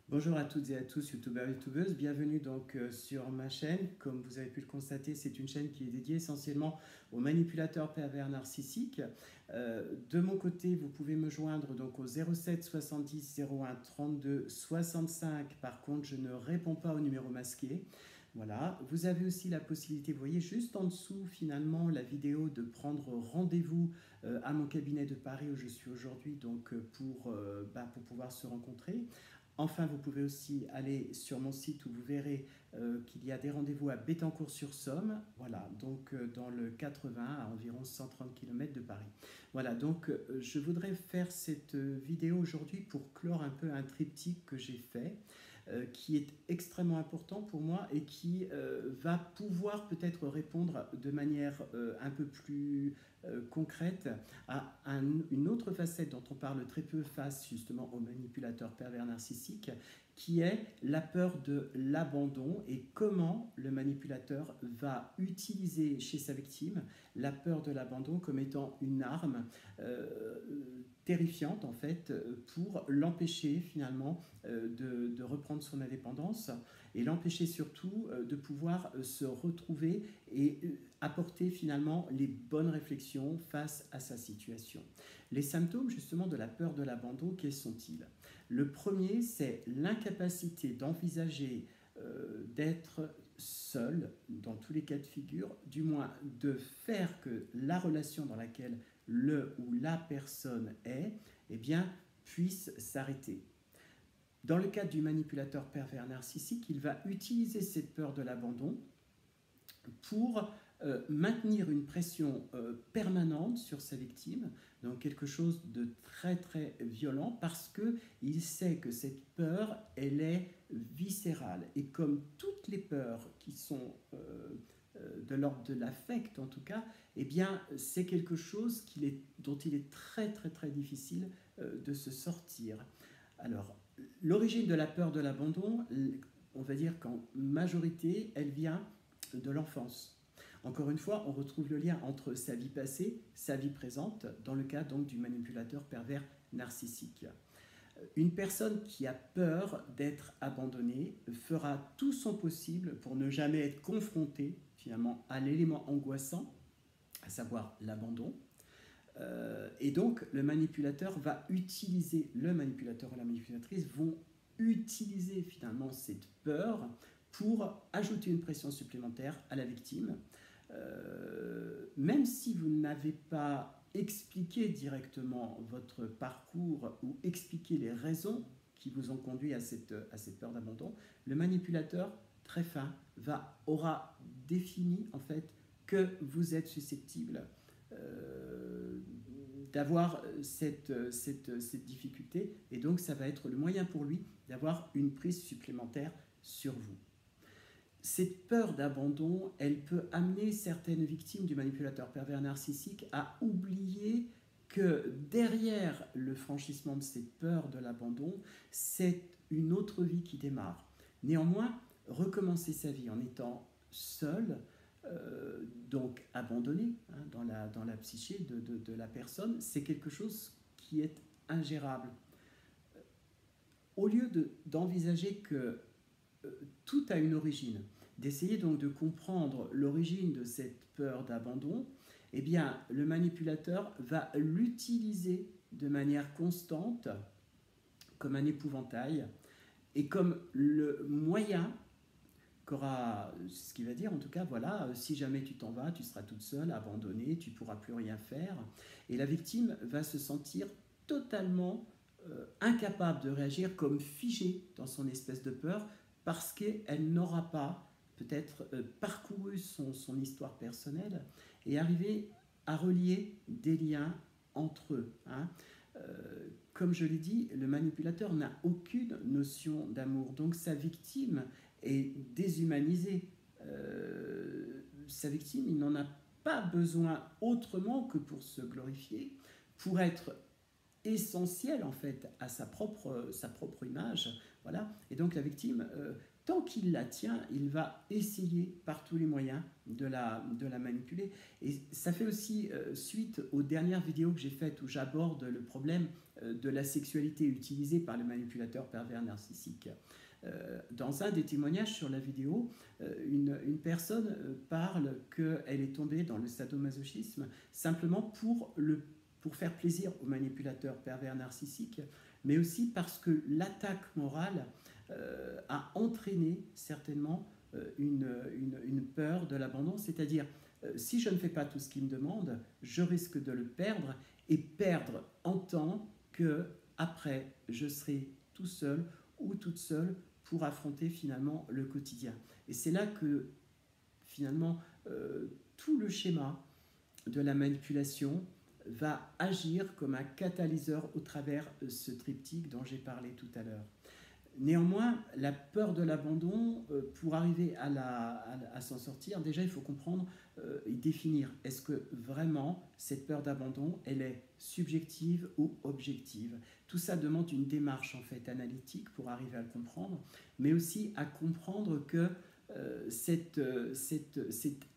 Bonjour à toutes et à tous, youtubeurs et youtubeuses, bienvenue donc sur ma chaîne. Comme vous avez pu le constater, c'est une chaîne qui est dédiée essentiellement aux manipulateurs pervers narcissiques. De mon côté, vous pouvez me joindre donc au 07 70 01 32 65. Par contre, je ne réponds pas au numéro masqué. Voilà, vous avez aussi la possibilité, vous voyez juste en dessous finalement la vidéo, de prendre rendez-vous à mon cabinet de Paris où je suis aujourd'hui donc pour pouvoir se rencontrer. Enfin, vous pouvez aussi aller sur mon site où vous verrez qu'il y a des rendez-vous à Bettencourt-sur-Somme, voilà, donc dans le 80, à environ 130 km de Paris. Voilà, donc je voudrais faire cette vidéo aujourd'hui pour clore un peu un triptyque que j'ai fait, qui est extrêmement important pour moi et qui va pouvoir peut-être répondre de manière un peu plus concrète à une autre facette dont on parle très peu face justement aux manipulateurs pervers narcissiques, qui est la peur de l'abandon et comment le manipulateur va utiliser chez sa victime la peur de l'abandon comme étant une arme terrifiante en fait pour l'empêcher finalement de reprendre son indépendance et l'empêcher surtout de pouvoir se retrouver et apporter finalement les bonnes réflexions face à sa situation. Les symptômes justement de la peur de l'abandon, quels sont-ils? Le premier, c'est l'incapacité d'envisager d'être seul dans tous les cas de figure, du moins de faire que la relation dans laquelle le ou la personne est, eh bien, puisse s'arrêter. Dans le cadre du manipulateur pervers narcissique, il va utiliser cette peur de l'abandon pour maintenir une pression permanente sur sa victime, donc quelque chose de très très violent, parce qu'il sait que cette peur, elle est viscérale. Et comme toutes les peurs qui sont de l'ordre de l'affect en tout cas, eh bien c'est quelque chose dont il est très très très difficile de se sortir. Alors, l'origine de la peur de l'abandon, on va dire qu'en majorité, elle vient de l'enfance. Encore une fois, on retrouve le lien entre sa vie passée, sa vie présente, dans le cas donc du manipulateur pervers narcissique. Une personne qui a peur d'être abandonnée fera tout son possible pour ne jamais être confrontée finalement à l'élément angoissant, à savoir l'abandon. Et donc le manipulateur va utiliser, le manipulateur ou la manipulatrice vont utiliser finalement cette peur pour ajouter une pression supplémentaire à la victime. Même si vous n'avez pas expliqué directement votre parcours ou expliqué les raisons qui vous ont conduit à cette peur d'abandon, le manipulateur très fin aura défini en fait que vous êtes susceptible d'avoir cette difficulté, et donc ça va être le moyen pour lui d'avoir une prise supplémentaire sur vous. Cette peur d'abandon, elle peut amener certaines victimes du manipulateur pervers narcissique à oublier que derrière le franchissement de cette peur de l'abandon, c'est une autre vie qui démarre. Néanmoins, recommencer sa vie en étant seul, donc abandonné dans la psyché de la personne, c'est quelque chose qui est ingérable. Au lieu d'envisager que tout a une origine, d'essayer donc de comprendre l'origine de cette peur d'abandon, eh bien, le manipulateur va l'utiliser de manière constante comme un épouvantail et comme le moyen qu'aura, ce qu'il va dire en tout cas, voilà, si jamais tu t'en vas, tu seras toute seule, abandonnée, tu ne pourras plus rien faire. Et la victime va se sentir totalement incapable de réagir, comme figée dans son espèce de peur, parce qu'elle n'aura pas peut-être parcouru son histoire personnelle et arrivé à relier des liens entre eux. Comme je l'ai dit, le manipulateur n'a aucune notion d'amour, donc sa victime est déshumanisée. Sa victime, il n'en a pas besoin autrement que pour se glorifier, pour être essentiel en fait à sa propre image. Voilà. Et donc la victime tant qu'il la tient, il va essayer par tous les moyens de la manipuler. Et ça fait aussi suite aux dernières vidéos que j'ai faites où j'aborde le problème de la sexualité utilisée par les manipulateurs pervers narcissiques. Dans un des témoignages sur la vidéo, une personne parle qu'elle est tombée dans le sadomasochisme simplement pour faire plaisir aux manipulateurs pervers narcissiques, mais aussi parce que l'attaque morale a entraîné certainement une peur de l'abandon, c'est-à-dire si je ne fais pas tout ce qu'il me demande, je risque de le perdre, et perdre en tant que après je serai tout seul ou toute seule pour affronter finalement le quotidien. Et c'est là que finalement tout le schéma de la manipulation va agir comme un catalyseur au travers de ce triptyque dont j'ai parlé tout à l'heure. Néanmoins, la peur de l'abandon, pour arriver à s'en sortir, déjà il faut comprendre et définir, est-ce que vraiment cette peur d'abandon, elle est subjective ou objective? Tout ça demande une démarche en fait analytique pour arriver à le comprendre, mais aussi à comprendre que cet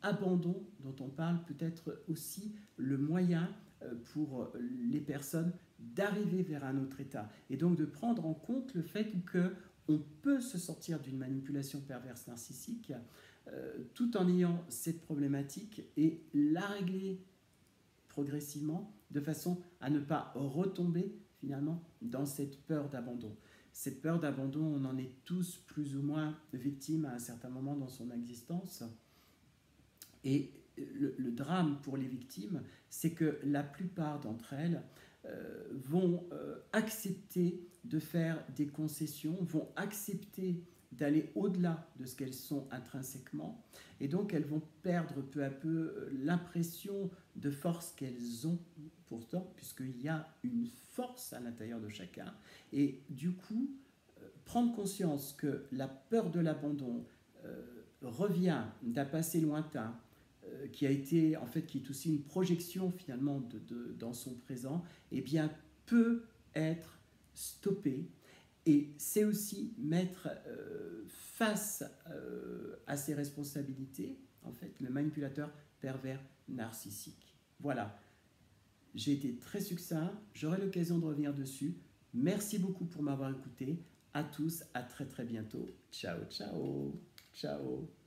abandon dont on parle peut être aussi le moyen pour les personnes d'arriver vers un autre état, et donc de prendre en compte le fait qu'on peut se sortir d'une manipulation perverse narcissique tout en ayant cette problématique et la régler progressivement de façon à ne pas retomber finalement dans cette peur d'abandon. Cette peur d'abandon, on en est tous plus ou moins victimes à un certain moment dans son existence, et le drame pour les victimes, c'est que la plupart d'entre elles vont accepter de faire des concessions, vont accepter d'aller au-delà de ce qu'elles sont intrinsèquement, et donc elles vont perdre peu à peu l'impression de force qu'elles ont pourtant, puisqu'il y a une force à l'intérieur de chacun, et du coup, prendre conscience que la peur de l'abandon revient d'un passé lointain, qui a été, en fait, qui est aussi une projection finalement dans son présent, eh bien, peut être stoppé. Et c'est aussi mettre face à ses responsabilités, en fait, le manipulateur pervers narcissique. Voilà, j'ai été très succinct, j'aurai l'occasion de revenir dessus. Merci beaucoup pour m'avoir écouté. À tous, à très très bientôt. Ciao, ciao, ciao.